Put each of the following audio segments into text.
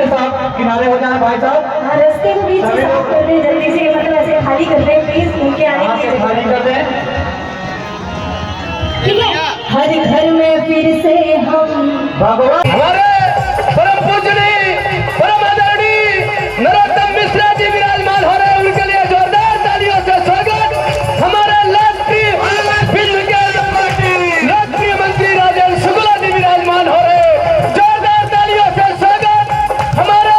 शेर साहब किनारे हो जाए भाई साहब। हाँ, रास्ते को बीच से साफ कर दे जल्दी से, मतलब ऐसे खाली कर दे प्लीज, उनके आने के लिए खाली कर दे। ठीक है। हर घर में फिर से हम भगवान हमारे परम पूजनीय परम आदरणीय नरोत्तम मिश्रा जी विराजमान हो रहे हैं, उनके लिए जोरदार तालियों से स्वागत। हमारे लोकप्रिय लोकप्रिय मंत्री राजेंद्र शुक्ला जी विराजमान हो रहे हैं, जोरदार तालियों से स्वागत। हमारे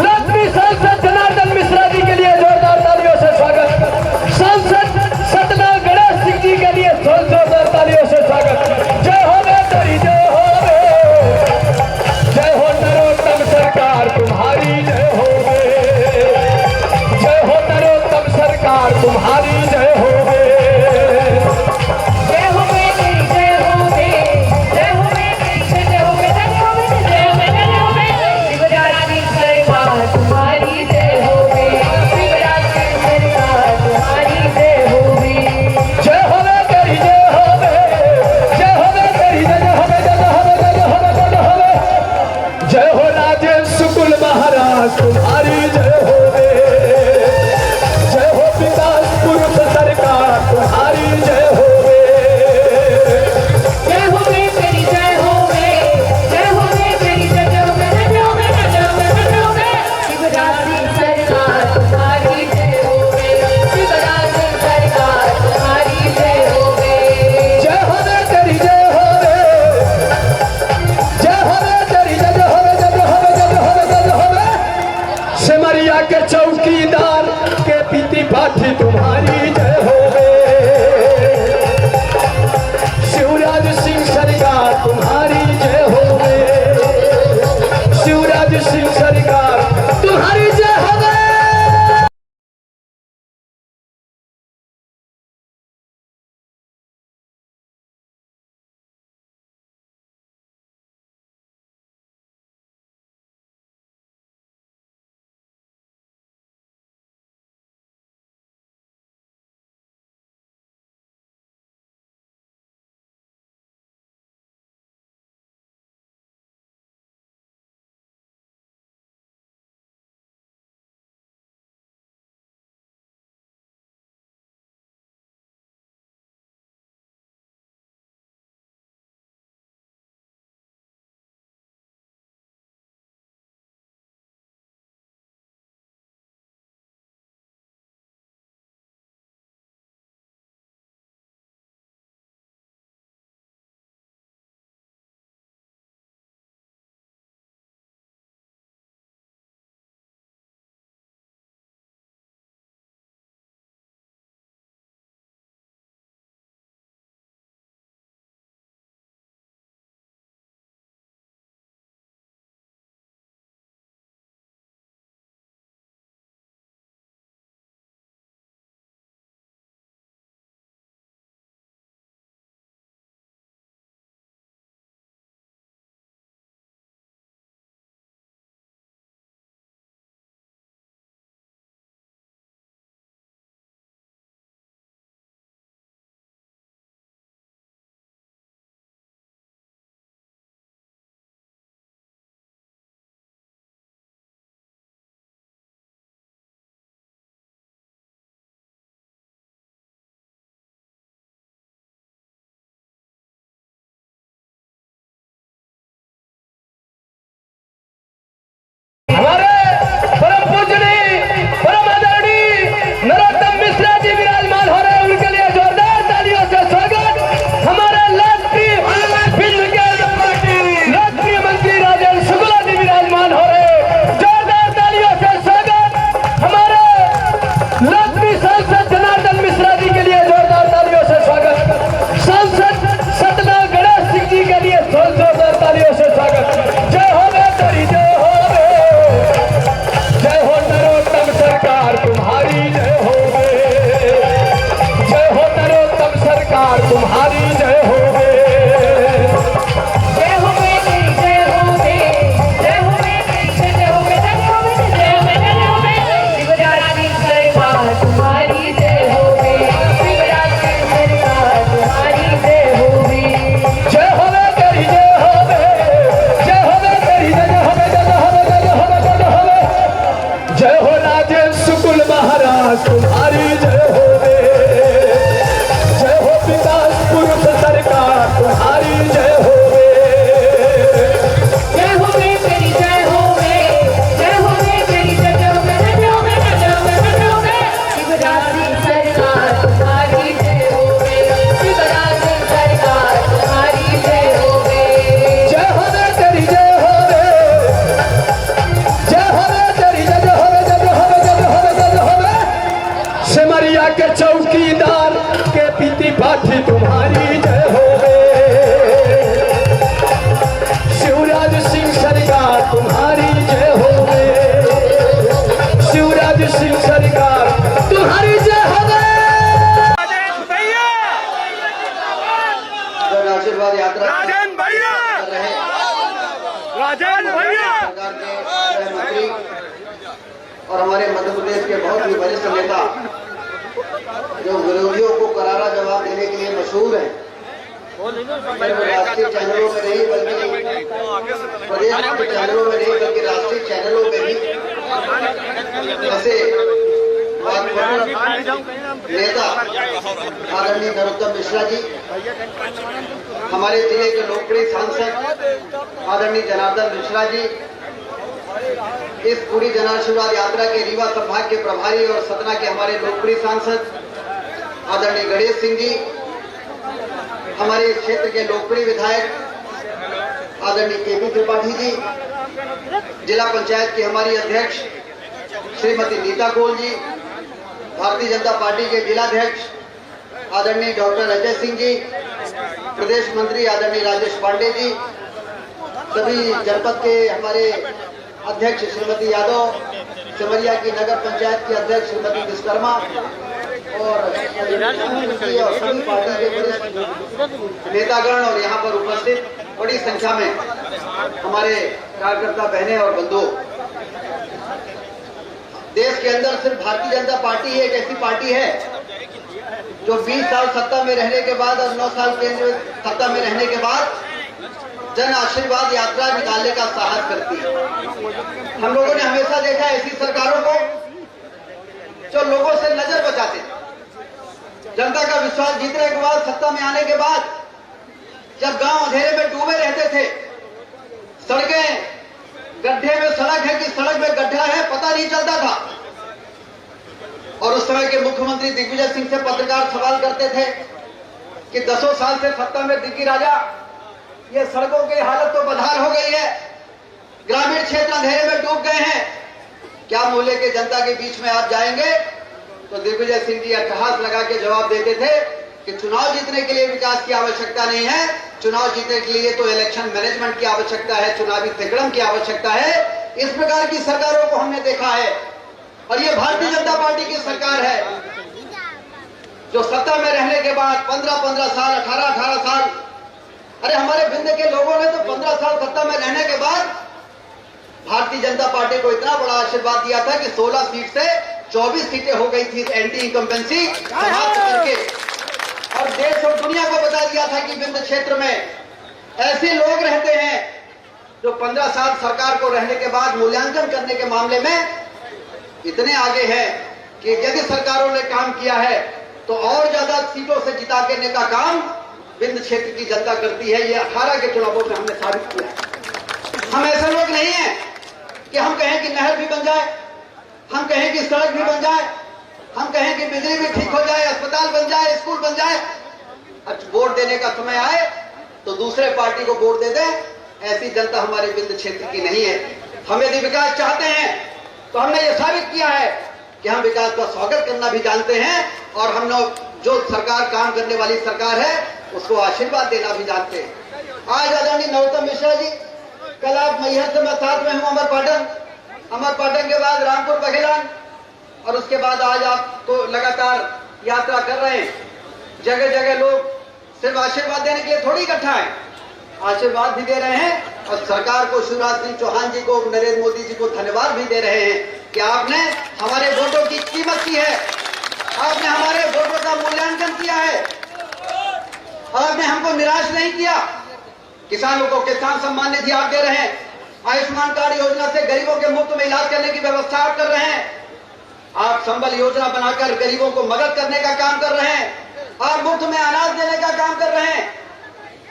लोकप्रिय सांसद जनार्दन मिश्रा जी के लिए जोरदार तालियों से स्वागत। सांसद सतना गणेश सिंह जी के लिए जोरदार तालियों से स्वागत। जय हो रे तेरी जय हो रे, जय हो नरोत्तम सरकार तुम्हारी जय हो रे, जय हो नरोत्तम सरकार तुम्हारी जय हो रे। जय हो रे तेरी जय हो रे, जय हो रे तेरी जय हो रे, जय हो रे जय हो रे, जय हो रे शिवराज की सरकार तुम्हारी जय हो रे, शिवराज की सरकार तुम्हारी जय हो रे। जय हो रे तेरी जय हो रे, जय हो रे तेरी जय हो रे, जय हो रे जय हो रे जय हो रे। जय हो राजेंद्र शुक्ल महाराज तुम्हारी जय हो रे, जय हो विकास पुरुष सरकार तुम्हारी जय हो रे। जय हो रे तेरी जय हो रे, जय हो रे तेरी जय हो रे, जय हो रे जय हो रे, जय हो रे शिवराज की सरकार तुम्हारी जय हो रे, शिवराज की सरकार तुम्हारी जय हो रे। जय हो रे तेरी जय हो रे, जय हो रे तेरी जय हो रे, जय हो रे जय हो रे, जय हो रे सिमरिया के चौकीदार के पीती पाठी तुम्हारी जय हो रे, शिवराज सिंह सरकार तुम्हारी जय हो रे, शिवराज सिंह सरकार तुम्हारी जय हो रे। हमारे परम पूजनीय परम आदरणीय नरोत्तम मिश्रा जी विराजमान हो रहे हैं, उनके लिए जोरदार तालियों से स्वागत। हमारे लोकप्रिय लोकप्रिय मंत्री राजेंद्र शुक्ला जी विराजमान हो रहे हैं, जोरदार तालियों से स्वागत। हमारे लोकप्रिय सांसद जनार्दन मिश्रा जी के लिए जोरदार तालियों से स्वागत। सांसद सतना गणेश सिंह जी के लिए जोरदार तालियों से स्वागत। जय हो रे तेरी जय हो रे, जय हो नरोत्तम सरकार तुम्हारी जय हो रे, जय हो नरोत्तम सरकार तुम्हारी जय हो रे। जय हो रे तेरी जय हो रे, जय हो रे तेरी जय हो रे, जय हो रे जय हो रे, जय हो रे शिवराज की सरकार तुम्हारी जय हो रे, शिवराज की सरकार तुम्हारी जय हो रे। जय हो रे तेरी जय हो रे, जय हो रे तेरी जय हो रे, जय हो रे विकास तुम्हारी जय हो रे, जय हो विकास पुरुष सरकार तुम्हारी जय हो रे। जय हो रे तेरी जय हो रे, जय हो रे तेरी जय हो रे, जय हो रे, जय हो रे, जय हो रे। शिवराज सिंह सरकार तुम्हारी जय हो रे, शिवराज सिंह सरकार तुम्हारी जय हो रे। जय हो रे तेरी जय हो रे, जय हो रे तेरी जय हो रे, जय हो रे, जय हो रे, जय हो रे। सिमरिया के चौकीदार के पीती पाठी तुम्हारी जय हो रे, शिवराज सिंह सरकार तुम्हारी जय हो रे, शिवराज सिंह सरकार तुम्हारी जय हो रे। आशीर्वाद यात्रा राजन भैया, कर रहे राजन भैया, सरकार के गृह मंत्री और हमारे मध्य प्रदेश के बहुत ही वरिष्ठ नेता जो विरोधियों को करारा जवाब देने के लिए मशहूर हैं, सिर्फ राष्ट्रीय चैनलों में नहीं बल्कि प्रदेश के चैनलों में नहीं बल्कि राष्ट्रीय चैनलों में भी ऐसे नेता आदरणीय नरोत्तम मिश्रा जी, हमारे जिले के लोकप्रिय सांसद आदरणीय जनार्दन मिश्रा जी, इस पूरी जन आशीर्वाद यात्रा के रीवा संभाग के प्रभारी और सतना के हमारे लोकप्रिय सांसद आदरणीय गणेश सिंह जी, हमारे इस क्षेत्र के लोकप्रिय विधायक आदरणीय केपी त्रिपाठी जी, जिला पंचायत की हमारी अध्यक्ष श्रीमती नीता कोल जी, भारतीय जनता पार्टी के जिलाध्यक्ष आदरणीय डॉक्टर अजय सिंह जी, प्रदेश मंत्री आदरणीय राजेश पांडे जी, सभी जनपद के हमारे अध्यक्ष श्रीमती यादव, सिमरिया की नगर पंचायत की अध्यक्ष श्रीमती विश्वकर्मा और सभी पार्टी के वरिष्ठ नेतागण और यहाँ पर उपस्थित बड़ी संख्या में हमारे कार्यकर्ता बहनें और बंधु। देश के अंदर सिर्फ भारतीय जनता पार्टी एक ऐसी पार्टी है जो 20 साल सत्ता में रहने के बाद और 9 साल केंद्र में सत्ता में रहने के बाद जन आशीर्वाद यात्रा निकालने का साहस करती है। हम लोगों ने हमेशा देखा ऐसी सरकारों को जो लोगों से नजर बचाते, जनता का विश्वास जीतने के बाद सत्ता में आने के बाद जब गांव अंधेरे में डूबे रहते थे, सड़कें गड्ढे में सड़क है कि सड़क में गड्ढा है पता नहीं चलता था, और उस समय के मुख्यमंत्री दिग्विजय सिंह से पत्रकार सवाल करते थे कि 10 साल से सत्ता में दिग्गी राजा, ये सड़कों की हालत तो बदहाल हो गई है, ग्रामीण क्षेत्र अंधेरे में डूब गए हैं, क्या मोहल्ले के जनता के बीच में आप जाएंगे? तो दिग्विजय सिंह जी अट्टहास लगा के जवाब देते थे कि चुनाव जीतने के लिए विकास की आवश्यकता नहीं है, चुनाव जीतने के लिए तो इलेक्शन मैनेजमेंट की आवश्यकता है, चुनावी तिकड़म की आवश्यकता है। इस प्रकार की सरकारों को हमने देखा है, और ये भारतीय जनता पार्टी की सरकार है जो सत्ता में रहने के बाद 15-15 साल, 18-18 साल, अरे हमारे बिंद के लोगों ने तो 15 साल सत्ता में रहने के बाद भारतीय जनता पार्टी को इतना बड़ा आशीर्वाद दिया था कि 16 सीट से 24 सीटें हो गई थी एंटी इनकम्बेंसी समाप्त करके, और देश और दुनिया को बता दिया था कि बिंद क्षेत्र में ऐसे लोग रहते हैं जो 15 साल सरकार को रहने के बाद मूल्यांकन करने के मामले में इतने आगे हैं कि यदि सरकारों ने काम किया है तो और ज्यादा सीटों से जिता करने का काम बिंद क्षेत्र की जनता करती है। ये 18 के चुनावों में हमने साबित किया है। हम ऐसे लोग नहीं हैं कि हम कहें कि नहर भी बन जाए, हम कहें कि सड़क भी बन जाए, हम कहें कि बिजली भी ठीक हो जाए, अस्पताल बन जाए, स्कूल बन जाए, वोट देने का समय आए तो दूसरे पार्टी को वोट दे दें। ऐसी जनता हमारे बिंद क्षेत्र की नहीं है। हम यदि विकास चाहते हैं तो हमने ये साबित किया है कि हम विकास का स्वागत करना भी जानते हैं, और हम लोग जो सरकार काम करने वाली सरकार है उसको आशीर्वाद देना भी जानते हैं। आज आदरणीय नरोत्तम मिश्रा जी, कल आप मैहर से मैं साथ में हूं अमरपाटन के बाद रामपुर बघेलान, और उसके बाद आज आप तो लगातार यात्रा कर रहे हैं। जगह जगह लोग सिर्फ आशीर्वाद देने के लिए थोड़ी इकट्ठा है, आशीर्वाद भी दे रहे हैं, और सरकार को शिवराज सिंह चौहान जी को, नरेंद्र मोदी जी को धन्यवाद भी दे रहे हैं कि आपने हमारे वोटों की कीमत की है, आपने हमारे वोटों का मूल्यांकन किया है, आपने हमको निराश नहीं किया। किसानों को किसान सम्मान निधि आप दे रहे हैं, आयुष्मान कार्ड योजना से गरीबों के मुफ्त में इलाज करने की व्यवस्था आप कर रहे हैं, आप संबल योजना बनाकर गरीबों को मदद करने का काम कर रहे हैं, आप मुफ्त में अनाज देने का काम कर रहे हैं,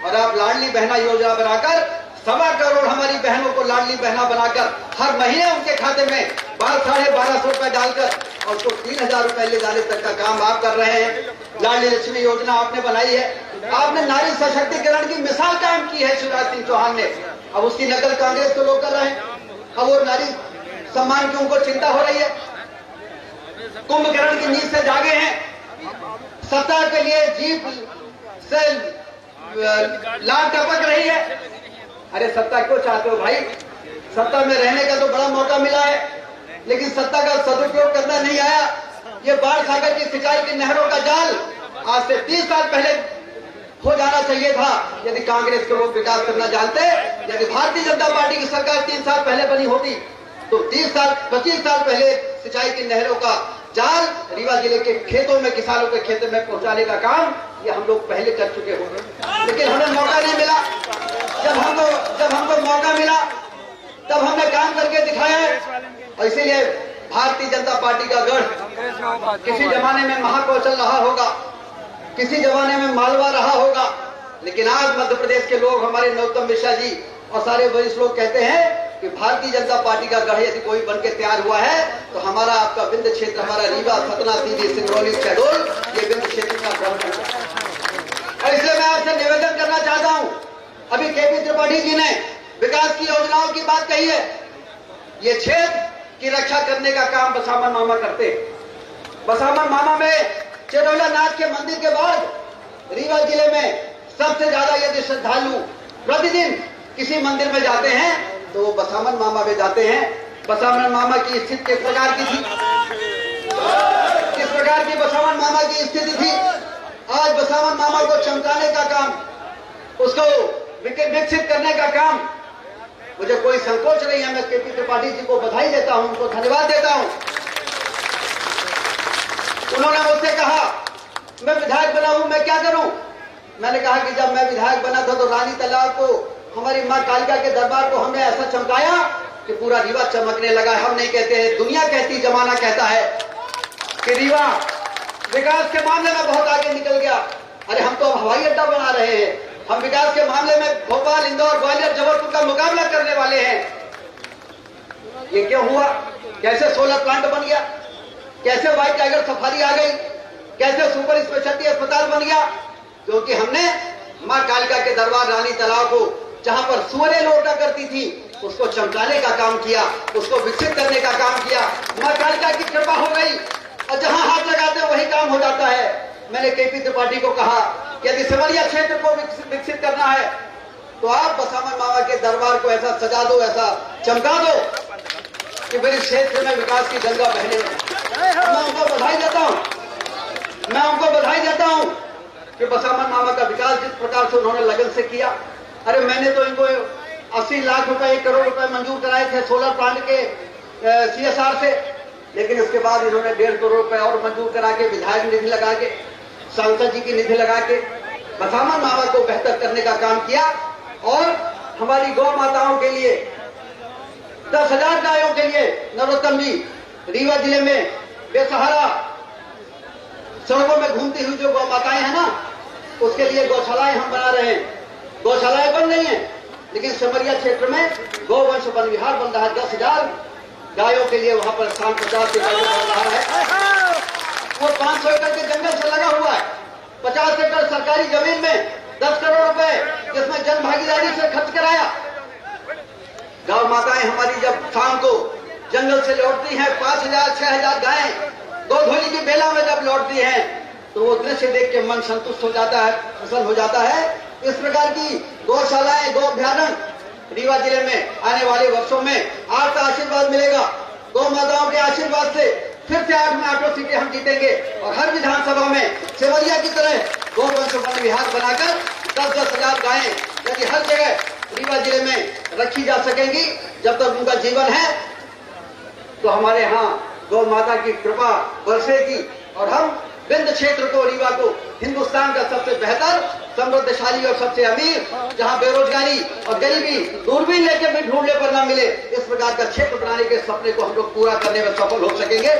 और आप लाडली बहना योजना बनाकर 1.25 करोड़ हमारी बहनों को लाडली बहना बनाकर हर महीने उनके खाते में 12,500 रुपए डालकर और उसको 3,000 रुपए ले जाने तक का काम आप कर रहे हैं। लाडली लक्ष्मी योजना आपने बनाई है, आपने नारी सशक्तिकरण की मिसाल कायम की है शिवराज सिंह चौहान ने। अब उसकी नकल कांग्रेस के लोग कर रहे हैं। अब वो नारी सम्मान की उनको चिंता हो रही है, कुंभकर्ण की नींद से जागे हैं, सत्ता के लिए जीप से लाभ टपक रही है। अरे सत्ता क्यों चाहते हो भाई? सत्ता में रहने का तो बड़ा मौका मिला है, लेकिन सत्ता का सदुपयोग करना नहीं आया। ये बाढ़ सागर की सिंचाई की नहरों का जाल आज से 30 साल पहले हो जाना चाहिए था। यदि कांग्रेस के लोग विकास करना जानते, यदि भारतीय जनता पार्टी की सरकार 3 साल पहले बनी होती तो 25 साल पहले सिंचाई की नहरों का जाल रीवा जिले के खेतों में, किसानों के खेतों में पहुंचाने का काम ये हम लोग पहले कर चुके होंगे, लेकिन हमें मौका नहीं मिला। जब हमको मौका मिला तब हमने काम करके दिखाया है। और इसीलिए भारतीय जनता पार्टी का गढ़ किसी जमाने में महाकौशल रहा होगा, किसी जमाने में मालवा रहा होगा, लेकिन आज मध्य प्रदेश के लोग, हमारे नरोत्तम मिश्रा जी और सारे वरिष्ठ लोग कहते हैं कि भारतीय जनता पार्टी का गढ़ यदि कोई बनके तैयार हुआ है तो हमारा आपका विंध्य क्षेत्र, हमारा रीवा, सतना, सीधी, सिंगरौली, शहडोल, ये विंध्य क्षेत्र का गढ़ है। इसलिए मैं आपसे निवेदन करना चाहता हूं, अभी केपी त्रिपाठी जी ने विकास की योजनाओं की बात कही है। ये क्षेत्र की रक्षा करने का काम बसामन मामा करते हैं। बसामन मामा में चेडोला नाथ के मंदिर के बाद रीवा जिले में सबसे ज्यादा यदि श्रद्धालु प्रतिदिन किसी मंदिर में जाते हैं तो वो बसामन मामा में जाते हैं। बसामन मामा की स्थिति किस प्रकार की थी? किस प्रकार की बसामन मामा की स्थिति थी? आज बसामन मामा को चमकाने का काम, उसको विकसित करने का काम, मुझे कोई संकोच नहीं है। मैं केपी त्रिपाठी जी को बधाई देता हूं, उनको धन्यवाद देता हूं। उन्होंने मुझसे कहा मैं विधायक बना हूं, मैं क्या करूं? मैंने कहा कि जब मैं विधायक बना था तो रानी तालाब को, हमारी मां कालिका के दरबार को हमने ऐसा चमकाया कि पूरा रीवा चमकने लगा। हम नहीं कहते हैं, दुनिया कहती, जमाना कहता है कि रीवा विकास के मामले में बहुत आगे निकल गया। अरे हम तो हवाई अड्डा बना रहे हैं, हम विकास के मामले में भोपाल, इंदौर, ग्वालियर, जबलपुर का मुकाबला करने वाले हैं। ये क्यों हुआ? कैसे सोलर प्लांट बन गया? कैसे व्हाइट टाइगर सफारी आ गई? कैसे सुपर स्पेशलिटी अस्पताल बन गया? क्योंकि हमने मां कालिका के दरबार रानी तालाब को, जहां पर सुअरें लौटा करती थी, उसको चमकाने का काम किया, उसको विकसित करने का काम किया। मां कालिका की कृपा हो गई और जहां हाथ लगाते वही काम हो जाता है। मैंने केपी त्रिपाठी को कहा कि यदि सिमरिया क्षेत्र को विकसित करना है तो आप बसामन मामा के दरबार को ऐसा सजा दो, ऐसा चमका दो कि मेरे क्षेत्र में विकास की गंगा बहने लगे। मैं उनको बधाई देता हूं कि बसामन मामा का विकास जिस प्रकार से उन्होंने लगन से किया। अरे मैंने तो इनको 80 लाख रुपए, 1 करोड़ रुपए मंजूर कराए थे सोलर प्लांट के CSR से, लेकिन उसके बाद इन्होंने 1.5 करोड़ रुपए और मंजूर करा के, विधायक निधि लगा के, सांसद जी की निधि लगा के बसामन मामा को बेहतर करने का काम किया। और हमारी गौ माताओं के लिए 10,000 गायों के लिए नरोत्तम जी रीवा जिले में बेसहारा सड़कों में घूमती हुई जो गौ माताएं हैं ना, उसके लिए गौशालाएं हम बना रहे हैं। गौशालाएं बन रही हैं, लेकिन सिमरिया क्षेत्र में गौवंश वन विहार बन रहा है। 10,000 गायों के लिए वहां पर 50 एकड़ बन रहा है। वो 500 एकड़ के जंगल से लगा हुआ है। 50 एकड़ सरकारी जमीन में 10 करोड़ रुपए जिसमें जन भागीदारी से खर्च कराया। गौ माताएं हमारी जब शाम को जंगल से लौटती हैं, 5,000 6,000 गायें गोधोली की बेला में जब लौटती हैं तो वो दृश्य देख के मन संतुष्ट हो जाता है, प्रसन्न हो जाता है। इस प्रकार की गौशालाएं, गौ अभ्यारण्य रीवा जिले में आने वाले वर्षों में आपका आशीर्वाद मिलेगा। गौ माताओं के आशीर्वाद से फिर से 8 में 8 सीटें हम जीतेंगे और हर विधानसभा में सिमरिया की तरह गौवंश वन विहार बनाकर 10-10 हजार गायें यदि हर जगह रीवा जिले में रखी जा सकेंगी। जब तक उनका जीवन है तो हमारे यहाँ गौ माता की कृपा बरसेगी और हम विंध्य क्षेत्र को, रीवा को हिंदुस्तान का सबसे बेहतर, समृद्धशाली और सबसे अमीर, जहां बेरोजगारी और गरीबी दूरबीन लेके भी ढूंढने पर न मिले, इस प्रकार का क्षेत्र बनाने के सपने को हम लोग पूरा करने में सफल हो सकेंगे।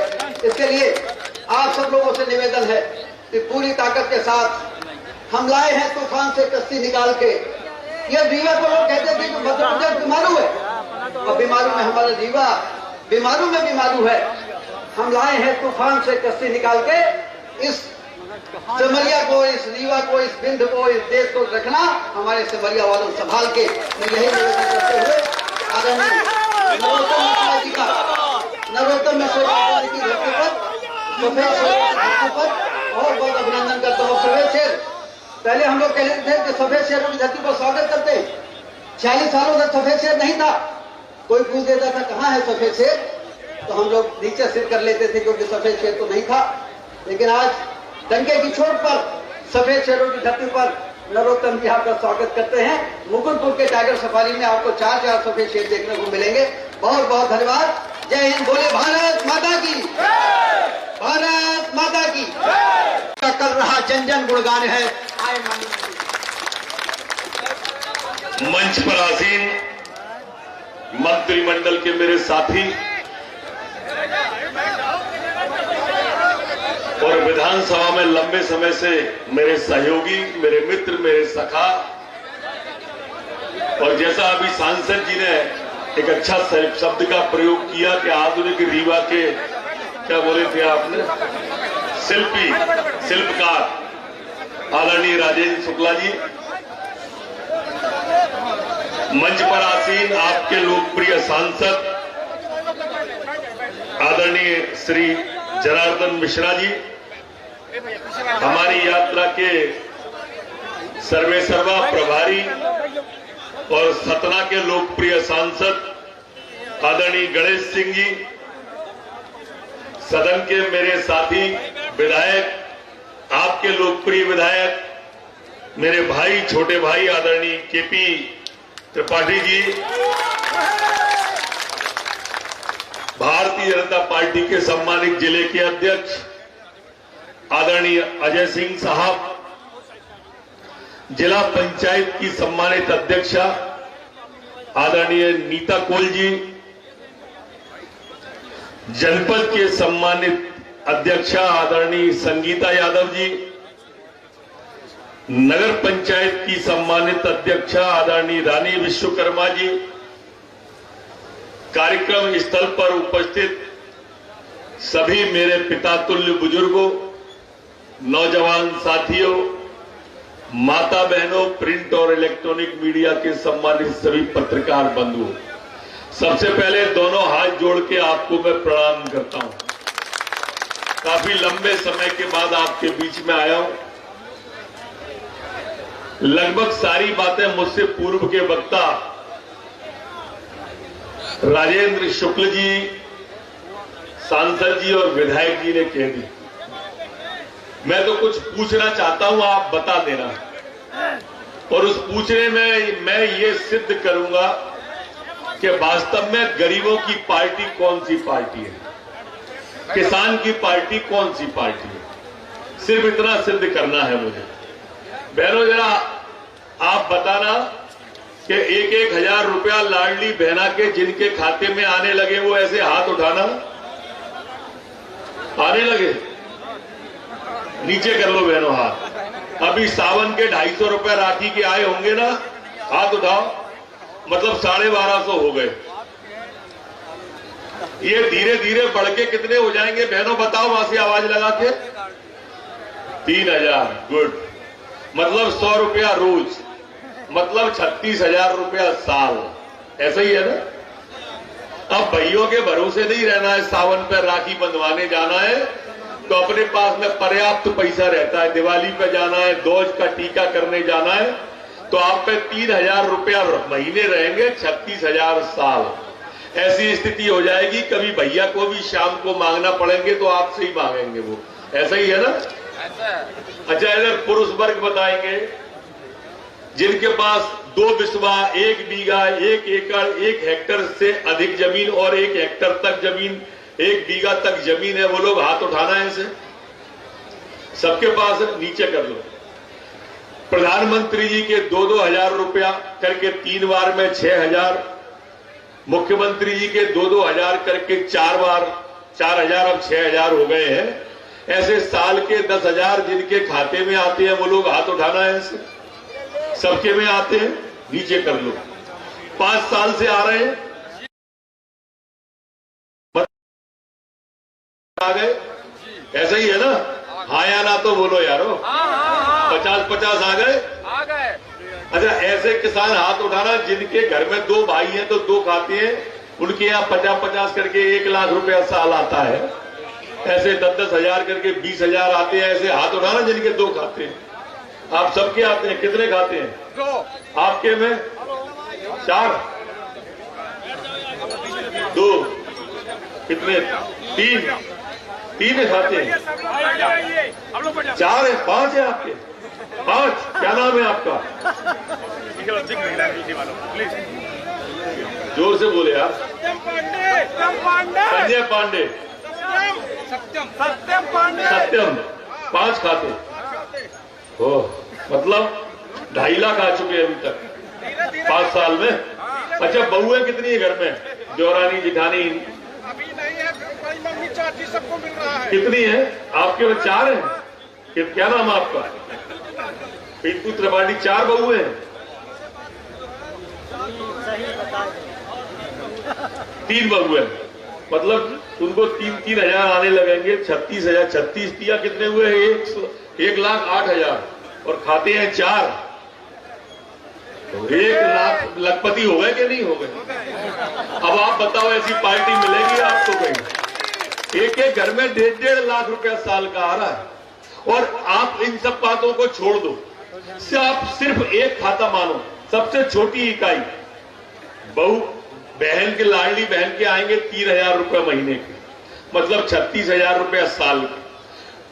इसके लिए आप सब लोगों से निवेदन है कि पूरी ताकत के साथ हम लाए हैं तूफान से कश्ती निकाल के। ये रीवा को लोग कहते थे कि मध्य प्रदेश बीमारू है, और बीमारू में हमारा रीवा बीमारू में बीमारू है। हम लाए हैं तूफान से कश्ती निकाल के इस सिमरिया को, इस रीवा को, इस बिंद को, इस देश को रखना हमारे सिमरिया वालों संभाल के। मैं यही निवेदन करते हुए आदरणीय नरोत्तम मिश्रा जी का, नरोत्तम मिश्रा जी की धरती पर, सफेद शेर की धरती पर बहुत बहुत अभिनंदन करता हूँ। सफेद शेर, पहले हम लोग कहते थे कि सफेद शेरों की धरती पर स्वागत करते हैं। 46 सालों से सफेद शेर नहीं था। कोई पूछ देता था कहाँ है सफेद शेर, तो हम लोग नीचे सिर कर लेते थे क्योंकि सफेद शेर तो नहीं था। लेकिन आज डंके की चोट पर सफेद शेरों की धरती पर नरोत्तम जी आपका स्वागत करते हैं। मुकुंदपुर के टाइगर सफारी में आपको 4 सफेद शेर देखने को मिलेंगे। बहुत बहुत धन्यवाद। जय हिंद। बोले भारत माता की, भारत माता की। कर रहा जन जन गुणगान है। आए मंच पर आसीन मंत्रिमंडल के मेरे साथी और विधानसभा में लंबे समय से मेरे सहयोगी, मेरे मित्र, मेरे सखा, और जैसा अभी सांसद जी ने एक अच्छा शब्द का प्रयोग किया कि आधुनिक रीवा के, क्या बोले थे आपने, शिल्पकार आदरणीय राजेंद्र शुक्ला जी, मंच पर आसीन आपके लोकप्रिय सांसद आदरणीय श्री जनार्दन मिश्रा जी, हमारी यात्रा के सर्वे सर्वा प्रभारी और सतना के लोकप्रिय सांसद आदरणीय गणेश सिंह जी, सदन के मेरे साथी विधायक, आपके लोकप्रिय विधायक, मेरे भाई, छोटे भाई आदरणीय केपी त्रिपाठी जी, भारतीय जनता पार्टी के सम्मानित जिले के अध्यक्ष आदरणीय अजय सिंह साहब, जिला पंचायत की सम्मानित अध्यक्षा आदरणीय नीता कोल जी, जनपद के सम्मानित अध्यक्षा आदरणीय संगीता यादव जी, नगर पंचायत की सम्मानित अध्यक्षा आदरणीय रानी विश्वकर्मा जी, कार्यक्रम स्थल पर उपस्थित सभी मेरे पिता तुल्य बुजुर्गों, नौजवान साथियों, माता बहनों, प्रिंट और इलेक्ट्रॉनिक मीडिया के सम्मानित सभी पत्रकार बंधुओं, सबसे पहले दोनों हाथ जोड़ के आपको मैं प्रणाम करता हूं। काफी लंबे समय के बाद आपके बीच में आया हूं। लगभग सारी बातें मुझसे पूर्व के वक्ता राजेंद्र शुक्ल जी, सांसद जी और विधायक जी ने कह दी। मैं तो कुछ पूछना चाहता हूं, आप बता देना, और उस पूछने में मैं ये सिद्ध करूंगा कि वास्तव में गरीबों की पार्टी कौन सी पार्टी है, किसान की पार्टी कौन सी पार्टी है। सिर्फ इतना सिद्ध करना है मुझे। बहनों, जरा आप बताना कि 1,000 रुपया लाडली बहना के जिनके खाते में आने लगे वो ऐसे हाथ उठाना। आने लगे? नीचे कर लो बहनों हाथ। अभी सावन के 250 रुपया राखी के आए होंगे ना, हाथ उठाओ। मतलब 1250 हो गए। ये धीरे धीरे बढ़ के कितने हो जाएंगे बहनों, बताओ वहां से आवाज लगा के। 3,000। गुड। मतलब 100 रुपया रोज, मतलब 36,000 रुपया साल। ऐसा ही है ना? अब भाइयों के भरोसे नहीं रहना है। सावन पर राखी बंधवाने जाना है तो अपने पास में पर्याप्त पैसा रहता है। दिवाली पे जाना है, दोज का टीका करने जाना है तो आप पे 3,000 रुपया महीने रहेंगे, 36,000 साल। ऐसी स्थिति हो जाएगी, कभी भैया को भी शाम को मांगना पड़ेंगे तो आपसे ही मांगेंगे वो। ऐसा ही है ना? अच्छा, इधर पुरुष वर्ग बताएंगे जिनके पास 2 बिस्वा, 1 बीघा, 1 एकड़, 1 हेक्टर से अधिक जमीन और 1 हेक्टर तक जमीन, 1 बीघा तक जमीन है, वो लोग हाथ उठाना है। ऐसे सबके पास नीचे कर लो। प्रधानमंत्री जी के 2-2 हजार रुपया करके 3 बार में 6,000, मुख्यमंत्री जी के 2-2 हजार करके 4 बार, 4,000 अब 6,000 हो गए हैं। ऐसे साल के 10,000 जिनके खाते में आते हैं वो लोग हाथ उठाना है। ऐसे सबके में आते हैं, नीचे कर लो। 5 साल से आ रहे हैं, आ गए, ऐसा ही है ना? हाँ या ना तो बोलो यारो। 50-50 आ गए। अच्छा, ऐसे किसान हाथ उठाना जिनके घर में 2 भाई हैं तो 2 खाते हैं, उनके यहाँ 50-50 करके 1 लाख रुपया साल आता है। ऐसे 10-10 हजार करके 20,000 आते हैं। ऐसे हाथ उठाना जिनके 2 खाते हैं। आप सबके आते हैं, कितने खाते हैं? 2। आपके में 4, 2, कितने? 3 खाते हैं। 4 है, 5 है आपके? 5। क्या नाम है आपका? जोर से बोले यार। संजय पांडे। सत्यम। 5 खाते हो, मतलब 2.5 लाख आ चुके हैं अभी तक 5 साल में। अच्छा, बहुएं कितनी है घर में? जोरानी जिठानी अभी नहीं है, बड़ी मम्मी चाची सबको मिल रहा है। कितनी है? आपके में 4 है। क्या नाम है आपका? पिंटू त्रिपाठी। 4 बहुएं हैं। 3 बहुएं, मतलब उनको 3-3 हजार आने लगेंगे। 36,000। 36 दिया कितने हुए? 1,08,000 और खाते हैं 4। तो 1 लाख लखपति हो गए कि नहीं हो गए? अब आप बताओ, ऐसी पार्टी मिलेगी आपको कहीं? एक घर में 1.5 लाख रुपया साल का आ रहा है। और आप इन सब बातों को छोड़ दो, आप सिर्फ एक खाता मानो। सबसे छोटी इकाई बहू बहन के, लाडली बहन के आएंगे 3,000 रुपये महीने के, मतलब 36,000 रुपया साल के।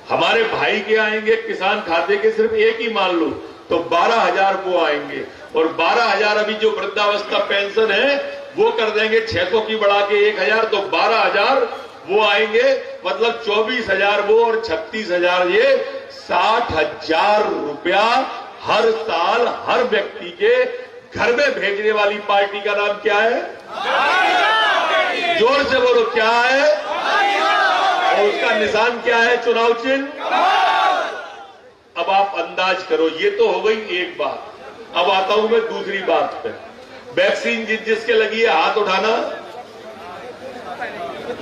हमारे भाई के आएंगे किसान खाते के, सिर्फ एक ही मान लो तो 12,000 वो आएंगे। और 12,000 अभी जो वृद्धावस्था पेंशन है वो कर देंगे 600 की बढ़ा के 1,000, तो 12,000 वो आएंगे, मतलब 24,000 वो और 36,000 ये। 60,000 रुपया हर साल हर व्यक्ति के घर में भेजने वाली पार्टी का नाम क्या है? जोर से बोलो, क्या है? और उसका निशान क्या है? चुनाव चिन्ह। अब आप अंदाज करो, ये तो हो गई एक बात। अब आता हूं मैं दूसरी बात पे। वैक्सीन जिसके लगी है हाथ उठाना,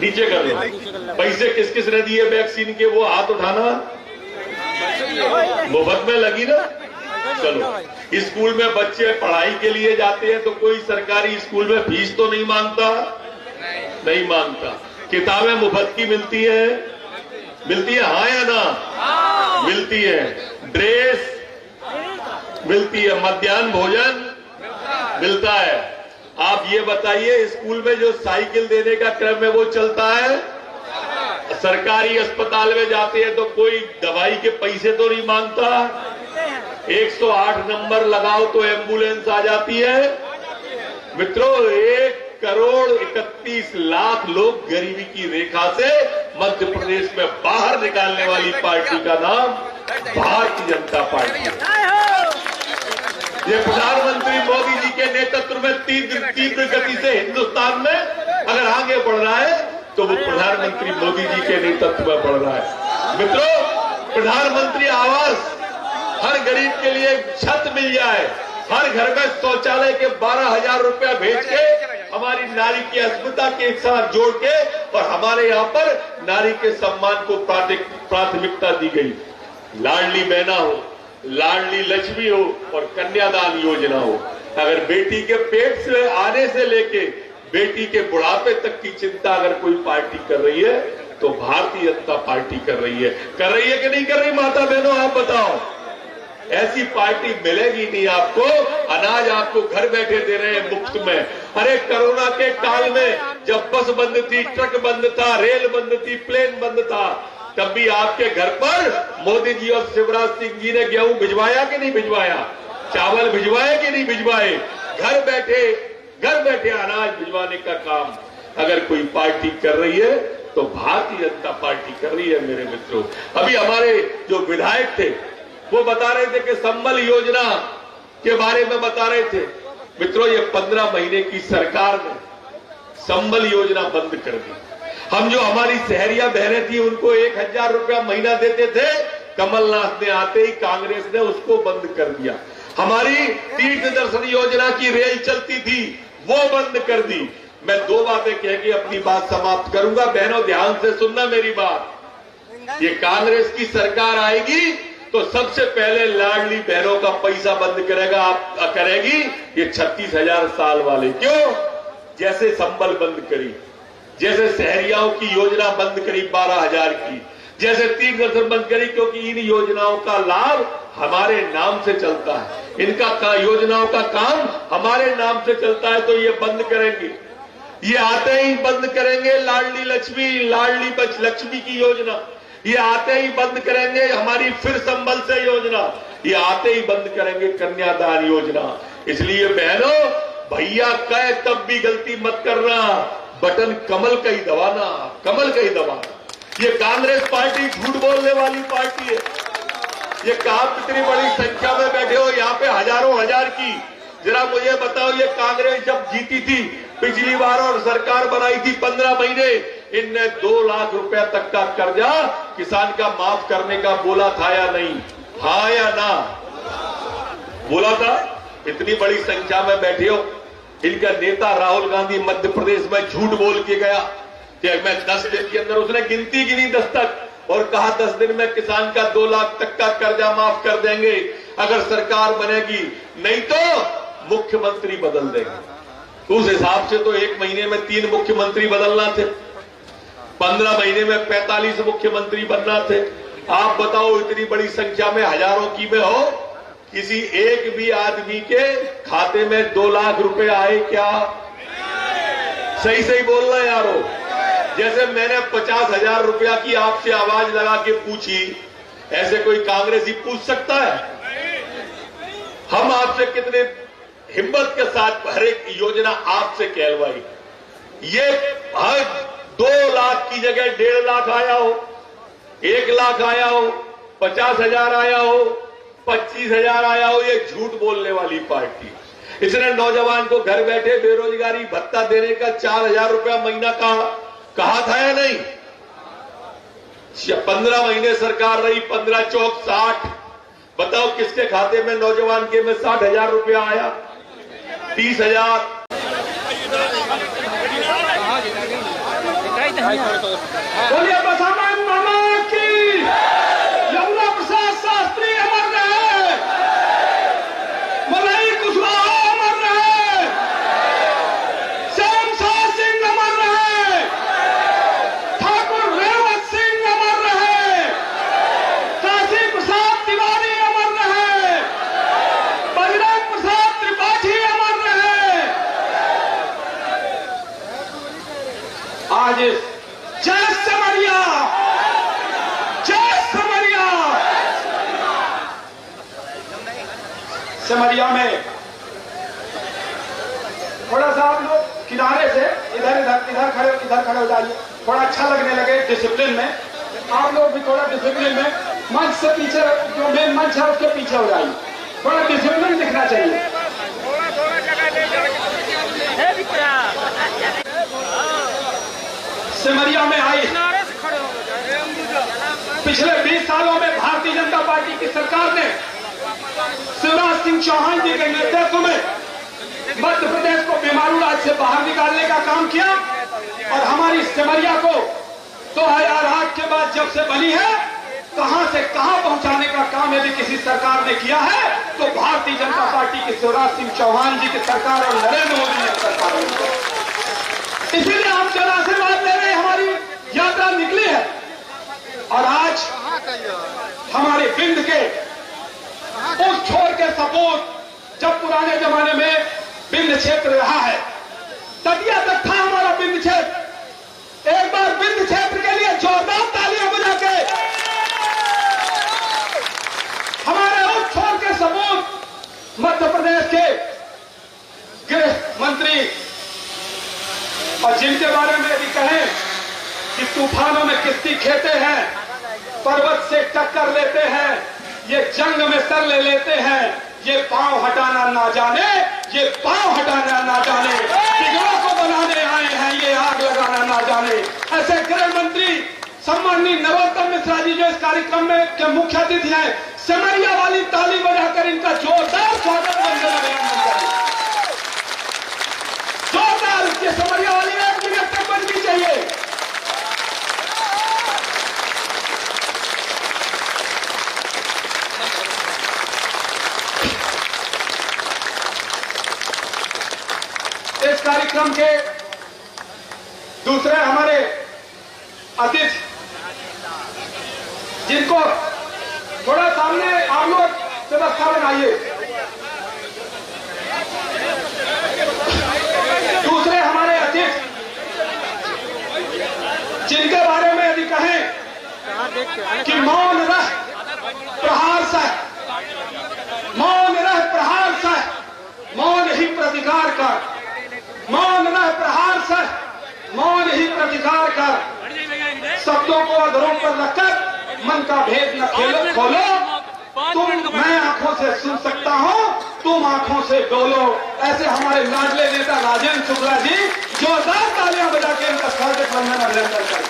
नीचे कर लो। पैसे किस किस ने दिए वैक्सीन के, वो हाथ उठाना। मुफ्त में लगी ना? चलो, स्कूल में बच्चे पढ़ाई के लिए जाते हैं तो कोई सरकारी स्कूल में फीस तो नहीं मांगता? नहीं मांगता। किताबें मुफ्त की मिलती है? मिलती है, हाँ या ना? मिलती है। ड्रेस मिलती है। मध्याह्न भोजन मिलता है। आप ये बताइए, स्कूल में जो साइकिल देने का क्रम है वो चलता है? सरकारी अस्पताल में जाते हैं तो कोई दवाई के पैसे तो नहीं मांगता? 108 नंबर लगाओ तो एम्बुलेंस आ जाती है। मित्रों, 1,31,00,000 लोग गरीबी की रेखा से मध्य प्रदेश में बाहर निकालने वाली पार्टी का नाम भारतीय जनता पार्टी है। ये प्रधानमंत्री मोदी जी के नेतृत्व में तीव्र गति से हिंदुस्तान में अगर आगे बढ़ रहा है तो वो प्रधानमंत्री मोदी जी के नेतृत्व में बढ़ रहा है। मित्रों, प्रधानमंत्री आवास, हर गरीब के लिए छत मिल जाए, हर घर में शौचालय के 12,000 रुपया भेज के हमारी नारी की अस्मिता के साथ जोड़ के, और हमारे यहाँ पर नारी के सम्मान को प्राथमिकता दी गई। लाडली बहना हो, लाडली लक्ष्मी हो और कन्यादान योजना हो। अगर बेटी के पेट से आने से लेके बेटी के बुढ़ापे तक की चिंता अगर कोई पार्टी कर रही है तो भारतीय जनता पार्टी कर रही है। कर रही है कि नहीं कर रही? माता बहनों, आप बताओ। ऐसी पार्टी मिलेगी नहीं आपको। अनाज आपको घर बैठे दे रहे हैं मुफ्त में। अरे कोरोना के काल में जब बस बंद थी, ट्रक बंद था, रेल बंद थी, प्लेन बंद था, तब भी आपके घर पर मोदी जी और शिवराज सिंह जी ने गेहूं भिजवाया कि नहीं भिजवाया? चावल भिजवाए कि नहीं भिजवाए? घर बैठे अनाज भिजवाने का काम अगर कोई पार्टी कर रही है तो भारतीय जनता पार्टी कर रही है। मेरे मित्रों, अभी हमारे जो विधायक थे वो बता रहे थे कि संबल योजना के बारे में बता रहे थे। मित्रों, ये 15 महीने की सरकार ने संबल योजना बंद कर दी। हम जो हमारी शहरिया बहनें थी उनको 1000 रुपया महीना देते थे, कमलनाथ ने आते ही कांग्रेस ने उसको बंद कर दिया। हमारी तीर्थ दर्शन योजना की रेल चलती थी, वो बंद कर दी। मैं 2 बातें कह के अपनी बात समाप्त करूंगा। बहनों ध्यान से सुनना मेरी बात। ये कांग्रेस की सरकार आएगी तो सबसे पहले लाडली बहनों का पैसा बंद करेगी ये 36,000 साल वाले। क्यों? जैसे संबल बंद करी, जैसे शहरियाओं की योजना बंद करी 12,000 की, जैसे तीर्थ दर्शन बंद करी, क्योंकि इन योजनाओं का लाभ हमारे नाम से चलता है, इनका योजनाओं का काम हमारे नाम से चलता है, तो ये बंद करेंगे। ये आते ही बंद करेंगे लाडली लक्ष्मी की योजना, ये आते ही बंद करेंगे हमारी फिर संबल से योजना, ये आते ही बंद करेंगे कन्यादान योजना। इसलिए बहनों, भैया कहे तब भी गलती मत करना, बटन कमल का ही दबाना, कमल का ही दबाना। ये कांग्रेस पार्टी झूठ बोलने वाली पार्टी है। ये आप इतनी बड़ी संख्या में बैठे हो यहाँ पे, हजारों हजार की। जरा मुझे बताओ, ये कांग्रेस जब जीती थी पिछली बार और सरकार बनाई थी 15 महीने, इनने 2 लाख रुपया तक का कर्जा किसान का माफ करने का बोला था या नहीं? हाँ या ना? बोला था। इतनी बड़ी संख्या में बैठे हो। इनका नेता राहुल गांधी मध्य प्रदेश में झूठ बोल के गया कि मैं 10 दिन के अंदर, उसने गिनती गिनी 10 तक और कहा 10 दिन में किसान का 2 लाख तक का कर्जा माफ कर देंगे अगर सरकार बनेगी, नहीं तो मुख्यमंत्री बदल देंगे। उस हिसाब से तो 1 महीने में 3 मुख्यमंत्री बदलना थे, 15 महीने में 45 मुख्यमंत्री बनना थे। आप बताओ, इतनी बड़ी संख्या में हजारों की में हो, किसी एक भी आदमी के खाते में 2 लाख रुपए आए क्या? सही सही बोलना यारो। जैसे मैंने 50,000 रुपया की आपसे आवाज लगा के पूछी, ऐसे कोई कांग्रेसी पूछ सकता है? हम आपसे कितने हिम्मत के साथ हर एक योजना आपसे कहलवाई। ये हर 2 लाख की जगह 1.5 लाख आया हो, 1 लाख आया हो, 50,000 आया हो, 25,000 आया हो, ये झूठ बोलने वाली पार्टी। इसने नौजवान को घर बैठे बेरोजगारी भत्ता देने का 4,000 रुपया महीना कहा था या नहीं? 15 महीने सरकार रही, 15 चौक 60। बताओ किसके खाते में नौजवान के में 60,000 रुपया आया? 30,000। बोलिए बसावन मामा की, यमुना प्रसाद शास्त्री अमर रहे, मलाई कुशवाहा अमर रहे, शमशाद सिंह अमर रहे, ठाकुर रेवत सिंह अमर रहे, काशी प्रसाद तिवारी अमर रहे, बजरंग प्रसाद त्रिपाठी अमर रहे। आज जय समरिया, जय समरिया। समरिया में थोड़ा सा आप लोग किनारे से इधर खड़े हो जाइए, थोड़ा अच्छा लगने लगे डिसिप्लिन में। आप लोग भी थोड़ा डिसिप्लिन में, मंच से पीछे, जो मेन मंच है उसके पीछे हो जाइए, थोड़ा डिसिप्लिन दिखना चाहिए। सिमरिया में आई पिछले 20 सालों में भारतीय जनता पार्टी की सरकार ने शिवराज सिंह चौहान जी के नेतृत्व में मध्य प्रदेश को बीमारू राज्य से बाहर निकालने का काम किया और हमारी सिमरिया को 2008 के बाद जब से बनी है, कहां से कहां पहुंचाने का काम यदि किसी सरकार ने किया है तो भारतीय जनता पार्टी की शिवराज सिंह चौहान जी की सरकार और नरेंद्र मोदी की सरकार है। इसीलिए हम जन आशीर्वाद ले रहे, हमारी यात्रा निकली है और आज हमारे बिंद के उस छोर के सपूत, जब पुराने जमाने में बिंद क्षेत्र रहा है, तटिया तक था हमारा बिंद क्षेत्र। एक बार बिंद क्षेत्र के लिए जोरदार तालियां बजा के हमारे उस छोर के सपूत मध्य प्रदेश के गृह मंत्री, और जिनके बारे में यदि कहें कि तूफानों में किस्ती खेते हैं, पर्वत से टक्कर लेते हैं, ये जंग में सर ले लेते हैं, ये पांव हटाना ना जाने, ये पांव हटाना ना जाने, बिगड़ों को बनाने आए हैं, ये आग लगाना ना जाने। बने। ऐसे गृह मंत्री सम्माननीय नरोत्तम मिश्रा जी जो इस कार्यक्रम में के मुख्य अतिथि हैं, सिमरिया वाली ताली बजाकर इनका जोरदार स्वागत करें। जोरदार इसके सिमरिया वाली 1 मिनट तक बननी चाहिए। इस कार्यक्रम के दूसरे हमारे अतिथि जिनको थोड़ा सामने आप लोग व्यवस्था बनाइए, दूसरे हमारे अतिथि जिनके बारे में यदि कहें कि मौन रह प्रहार सह, मौन रह प्रहार सह, मौन ही प्रतिकार कर, मौन रह प्रहार सह, मौन ही प्रतिकार कर, शब्दों को अधरों पर रखकर मन का भेद न खोलो, तुम मैं आंखों से सुन सकता हूं, तुम आंखों से बोलो। ऐसे हमारे लाडले नेता राजेंद्र शुक्ला जी जोरदार तालियां बजा के इनका स्वागत वंदन अभिनंदन करें।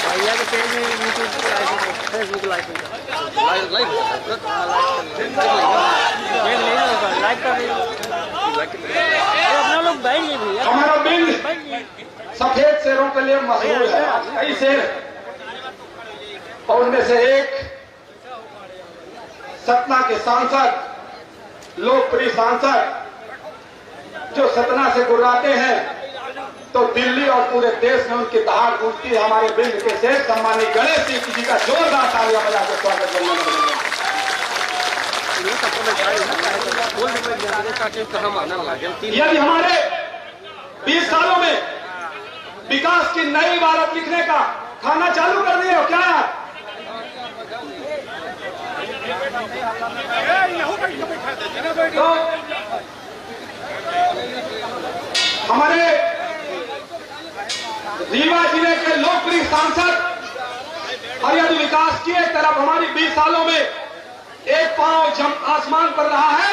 भैया के पेज में यूट्यूब फेसबुक लाइव लाइक कर रही अपना लोग बैठ गए भैया। हमारा बिल सफेद शेरों के लिए मशहूर है, कई शेर, और उनमें से एक सतना के सांसद, लोकप्रिय सांसद जो सतना से गुर्राते हैं तो दिल्ली और पूरे देश में उनकी दहाड़ गूंजती है। हमारे बिंद के शेर सम्मानित गणेश सिंह जी का जोरदार तालियां बजाकर स्वागत करना। यदि हमारे 20 सालों में विकास की नई इबारत लिखने का खाना चालू कर दिए हो क्या? तो हमारे रीवा जिले के लोकप्रिय सांसद और यदि विकास की एक तरफ हमारी 20 सालों में एक पांव आसमान पर रहा है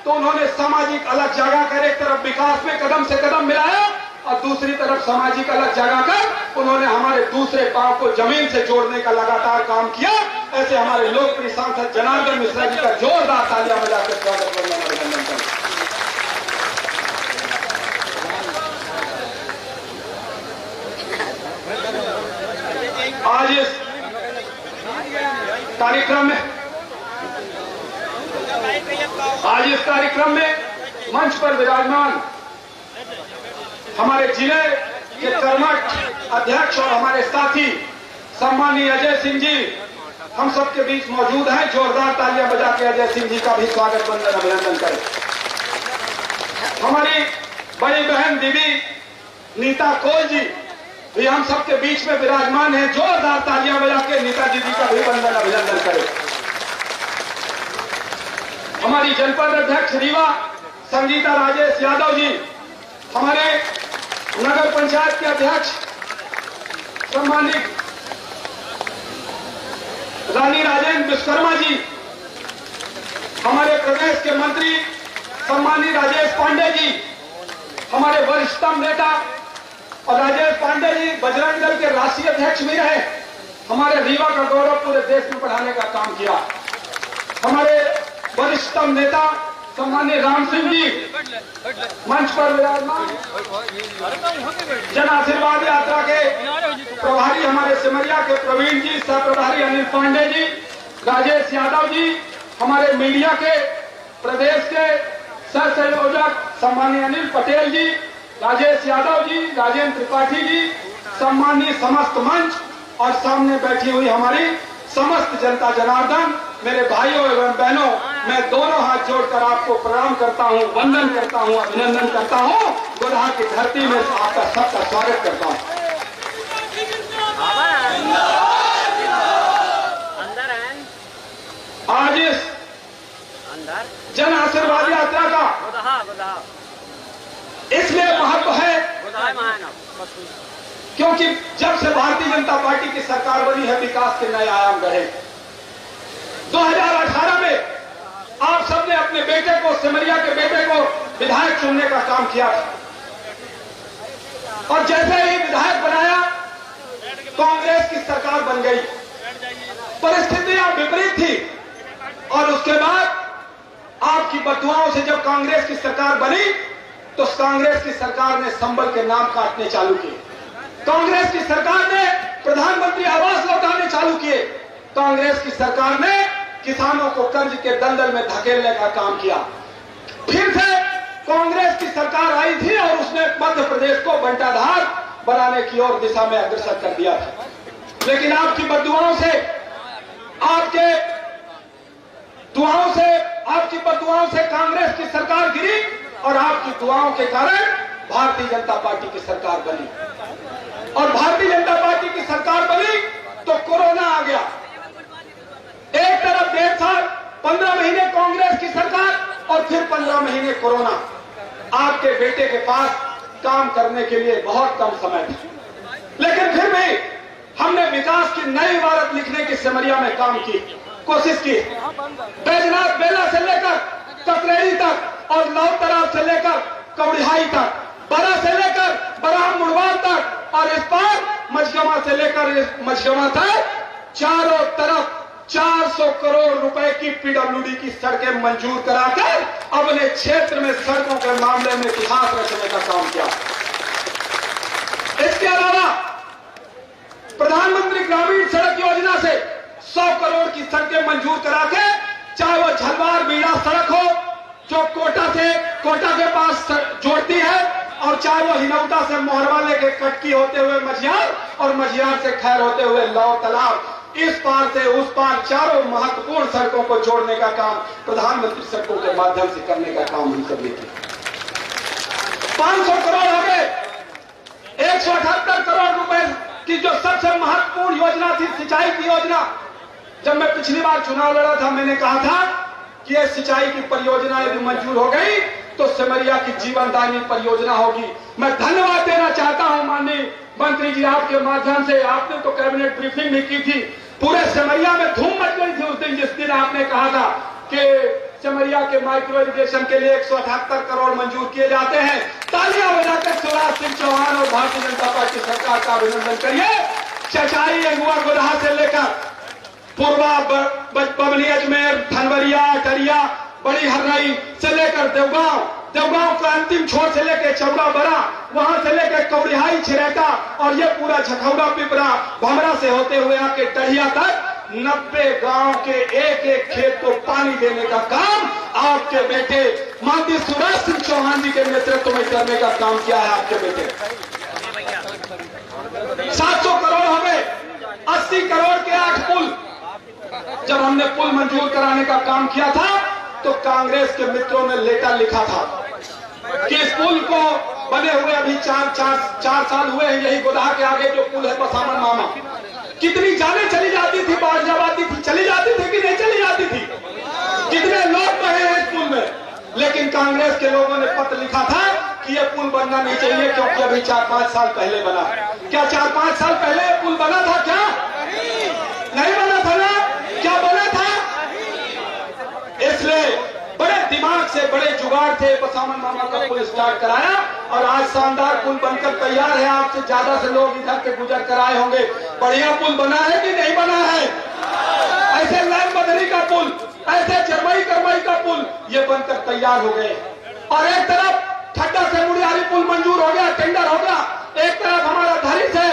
तो उन्होंने सामाजिक अलग जगह कर एक तरफ विकास में कदम से कदम मिलाया और दूसरी तरफ सामाजिक अलग जगह कर उन्होंने हमारे दूसरे पांव को जमीन से जोड़ने का लगातार काम किया। ऐसे हमारे लोकप्रिय सांसद जनार्दन मिश्रा जी का जोरदार तालियां बजाकर स्वागत करना अभिनंदन करें। आज इस कार्यक्रम में मंच पर विराजमान हमारे जिले के कर्मठ अध्यक्ष और हमारे साथी सम्माननीय अजय सिंह जी हम सबके बीच मौजूद हैं। जोरदार तालियां बजा के अजय सिंह जी का भी स्वागत वंदन अभिनंदन करें। हमारी बड़ी बहन दीदी नीता कोल जी भी हम सबके बीच में विराजमान हैं। जोरदार तालियां बजा के नीता दीदी का भी वंदन अभिनंदन करें। हमारी जनपद अध्यक्ष रीवा संगीता राजेश यादव जी, हमारे नगर पंचायत के अध्यक्ष सम्मानित रानी राजेंद्र विश्वकर्मा जी, हमारे प्रदेश के मंत्री सम्मानित राजेश पांडे जी, हमारे वरिष्ठतम नेता और राजेश पांडे जी बजरंग दल के राष्ट्रीय अध्यक्ष भी रहे, हमारे रीवा का गौरव पूरे देश में बढ़ाने का काम किया। हमारे वरिष्ठतम नेता सम्माननीय राम सिंह जी मंच पर विराजमान, जन आशीर्वाद यात्रा के प्रभारी हमारे सिमरिया के प्रवीण जी, सह प्रभारी अनिल पांडे जी, राजेश यादव जी, हमारे मीडिया के प्रदेश के सह संयोजक सम्माननीय अनिल पटेल जी, राजेश यादव जी, राजेंद्र त्रिपाठी जी, सम्माननीय समस्त मंच और सामने बैठी हुई हमारी समस्त जनता जनार्दन, मेरे भाइयों एवं बहनों, मैं दोनों हाथ जोड़कर आपको प्रणाम करता हूं, वंदन करता हूं, अभिनंदन करता हूं। गोरहा की धरती में आपका सबका स्वागत करता हूं। आज इस जन आशीर्वाद यात्रा का इसलिए महत्व है क्योंकि जब से भारतीय जनता पार्टी की सरकार बनी है विकास के नए आयाम बढ़े। 2018 में आप सबने अपने बेटे को, सिमरिया के बेटे को विधायक चुनने का काम किया था। और जैसे ही विधायक बनाया कांग्रेस की सरकार बन गई। परिस्थितियां विपरीत थी और उसके बाद आपकी बददुआओं से जब कांग्रेस की सरकार बनी तो कांग्रेस की सरकार ने संबल के नाम काटने चालू किए। कांग्रेस की सरकार ने प्रधानमंत्री आवास लौटाने चालू किए। कांग्रेस की सरकार ने किसानों को कर्ज के दलदल में धकेलने का काम किया। फिर से कांग्रेस की सरकार आई थी और उसने मध्य प्रदेश को बंटाधार बनाने की ओर दिशा में अग्रसर कर दिया था। लेकिन आपकी बददुआओं से, आपकी बददुआओं से कांग्रेस की सरकार गिरी और आपकी दुआओं के कारण भारतीय जनता पार्टी की सरकार बनी। और भारतीय जनता पार्टी की सरकार बनी तो कोरोना आ गया। एक तरफ 1.5 साल 15 महीने कांग्रेस की सरकार और फिर 15 महीने कोरोना। आपके बेटे के पास काम करने के लिए बहुत कम समय था, लेकिन फिर भी हमने विकास की नई इबारत लिखने की सिमरिया में काम की, कोशिश की। बैजनाथ बेला से लेकर ककरेड़ी तक और लौतराव से लेकर कौड़िहाई तक, बरा से लेकर बराह मुड़वाल तक और इस पार मझगमा से लेकर मझगमा तक चारों तरफ 400 करोड़ रुपए की पीडब्ल्यूडी की सड़कें मंजूर कराकर अपने क्षेत्र में सड़कों के मामले में इतिहास रचने का काम किया। इसके अलावा प्रधानमंत्री ग्रामीण सड़क योजना से 100 करोड़ की सड़कें मंजूर करा के, चाहे वो झलवार बीड़ा सड़क हो जो कोटा के पास जोड़ती है, और चाहे वो हिनौता से मोहरवाले के कटकी होते हुए मझियार और मझियार से खैर होते हुए लौ तालाब, इस पार से उस पार चारों महत्वपूर्ण सड़कों को जोड़ने का काम प्रधानमंत्री सड़कों के माध्यम से करने का काम हम सब लेते। 500 करोड़ हो गए। 178 करोड़ रुपए की जो सबसे महत्वपूर्ण योजना थी सिंचाई की योजना, जब मैं पिछली बार चुनाव लड़ा था मैंने कहा था कि यह सिंचाई की परियोजना यदि मंजूर हो गई तो सिमरिया की जीवनदायिनी परियोजना होगी। मैं धन्यवाद देना चाहता हूं माननीय मंत्री जी, आपके माध्यम से। आपने तो कैबिनेट ब्रीफिंग भी की थी, पूरे सिमरिया में धूम मच गई थी उस दिन जिस दिन आपने कहा था कि सिमरिया के माइक्रो इरिगेशन के लिए 178 करोड़ मंजूर किए जाते हैं। तालियां बजाकर शिवराज सिंह चौहान और भारतीय जनता पार्टी सरकार का अभिनंदन करिए। चचाई अगुआ गोदहा से लेकर पूर्वा बबनी अजमेर धनवरिया टरिया बड़ी हरनाई से लेकर देवगांव का अंतिम छोर से लेकर चौड़ा बड़ा, वहां से लेकर कौड़िहाई छिरैता और ये पूरा झखौड़ा पिपरा भमरा से होते हुए आके टढ़िया तक 90 गांव के एक खेत को पानी देने का काम आपके बेटे माननीय शिवराज सिंह चौहान जी के नेतृत्व में करने का काम किया है आपके बेटे। 700 करोड़ हो गए। 80 करोड़ के 8 पुल। जब हमने पुल मंजूर कराने का काम किया था तो कांग्रेस के मित्रों ने लेटर लिखा था कि इस पुल को बने हुए अभी 4 साल हुए हैं। यही गोदहा के आगे जो पुल है बसामन मामा, कितनी जाने चली जाती थी, बाढ़ जब आती थी चली जाती थी कि नहीं चली जाती थी, कितने लोग बहे हैं इस पुल में। लेकिन कांग्रेस के लोगों ने पत्र लिखा था कि यह पुल बनना नहीं चाहिए क्योंकि अभी 4-5 साल पहले बना। क्या 4-5 साल पहले यह पुल बना था? क्या नहीं बना था ना? क्या बना था? इसलिए बड़े दिमाग से बड़े जुगाड़ थे, बसामन मामा का पुल स्टार्ट कराया और आज शानदार पुल बनकर तैयार है। आपसे ज्यादा से लोग इधर के गुजर कर आए होंगे। बढ़िया पुल बना है कि नहीं बना है? ऐसे लैन बदरी का पुल, ऐसे चरमई करमई का पुल ये बनकर तैयार हो गए। और एक तरफ ठड्डा से मुड़ियारी पुल मंजूर हो गया, टेंडर हो गया। एक तरफ हमारा धारी से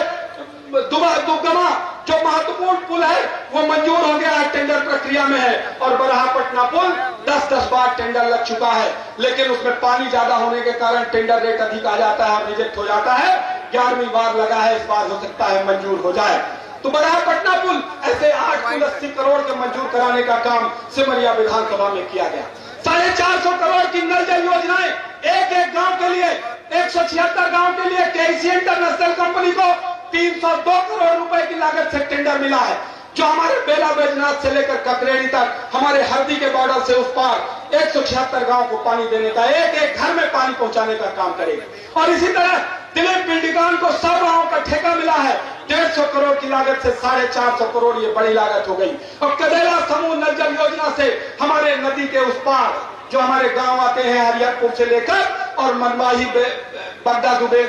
दुगमा जो महत्वपूर्ण पुल है वो मंजूर हो गया है, टेंडर प्रक्रिया में है। और बराहपटना पुल 10 बार टेंडर लग चुका है, लेकिन उसमें पानी ज्यादा होने के कारण टेंडर रेट अधिक आ जाता है, रिजेक्ट हो जाता है। 11वीं बार लगा है, इस बार हो सकता है मंजूर हो जाए। तो बराहपटना पुल, ऐसे 8 पुल 80 करोड़ के मंजूर कराने का काम सिमरिया विधानसभा में किया गया। 450 करोड़ की नल जल योजनाएं एक गांव के लिए, 176 गांव के लिए केसी इंटरनेशनल कंपनी को 302 करोड़ रुपए की लागत से टेंडर मिला है, जो हमारे बेला बैजनाथ से लेकर ककरेड़ी तक हमारे हरदी के बॉर्डर से उस पार 176 गांव को पानी देने का, एक घर में पानी पहुंचाने का काम करेगा। और इसी तरह दिलीप पिंडिकान को 100 गांव का ठेका मिला है 150 करोड़ की लागत से 450 करोड़, ये बड़ी लागत हो गई। और कदेला समूह नल जल योजना से हमारे नदी के उस पार जो हमारे गांव आते हैं हरिहरपुर से लेकर और मनवाही बगदा दुबे